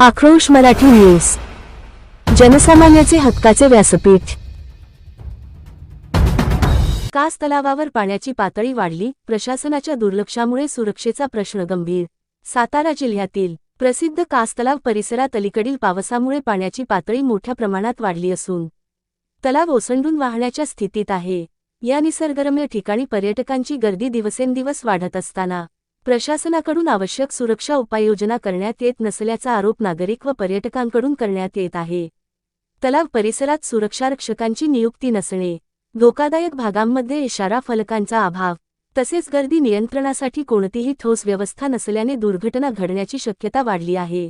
आक्रोश मराठी न्यूज, जनसामान्याचे हक्काचे व्यासपीठ। कास तलावावर पाण्याची पातळी वाढली, प्रशासनाच्या दुर्लक्षामुळे सुरक्षेचा प्रश्न गंभीर। सातारा जिल्ह्यातील प्रसिद्ध कास तलाव परिसरात अलीकडील पावसामुळे पाण्याची पातळी मोठ्या प्रमाणात वाढली असून तलाव ओसंडून वाहण्याच्या स्थितीत आहे। या निसर्गरम्य ठिकाणी पर्यटकांची गर्दी दिवसेंदिवस वाढत असताना प्रशासनाकडून आवश्यक सुरक्षा उपाययोजना करण्यात येत नसल्याचा आरोप नागरिक व पर्यटकांकडून करण्यात येत आहे। तलाव परिसरात सुरक्षारक्षकांची नियुक्ती नसणे, धोकादायक भागांमध्ये इशारा फलकांचा अभाव, तसेच गर्दी नियंत्रणासाठी कोणतीही ठोस व्यवस्था नसल्याने दुर्घटना घडण्याची शक्यता वाढली आहे।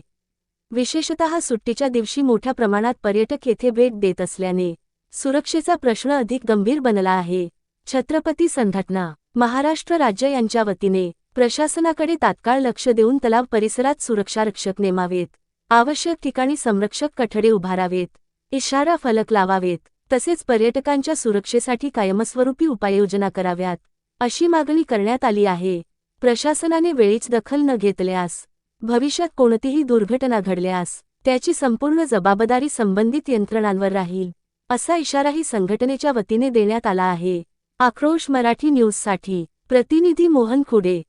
विशेषतः सुट्टीच्या दिवशी मोठ्या प्रमाणात पर्यटक येथे भेट देत असल्याने सुरक्षेचा प्रश्न अधिक गंभीर बनला आहे। छत्रपती संघटना महाराष्ट्र राज्य यांच्या वतीने प्रशासनाकडे तात्काळ लक्ष देऊन तलाव परिसरात सुरक्षारक्षक नेमावेत, आवश्यक ठिकाणी संरक्षक कठडे उभारावेत, इशारा फलक लावावेत, तसेच पर्यटकांच्या सुरक्षेसाठी कायमस्वरूपी उपाययोजना कराव्यात, अशी मागणी करण्यात आली आहे। प्रशासनाने वेळीच दखल न घेतल्यास भविष्यात कोणतीही दुर्घटना घडल्यास त्याची संपूर्ण जबाबदारी संबंधित यंत्रणांवर राहील, असा इशाराही संघटनेच्या वतीने देण्यात आला आहे। आक्रोश मराठी न्यूजसाठी प्रतिनिधी मोहन खुडे।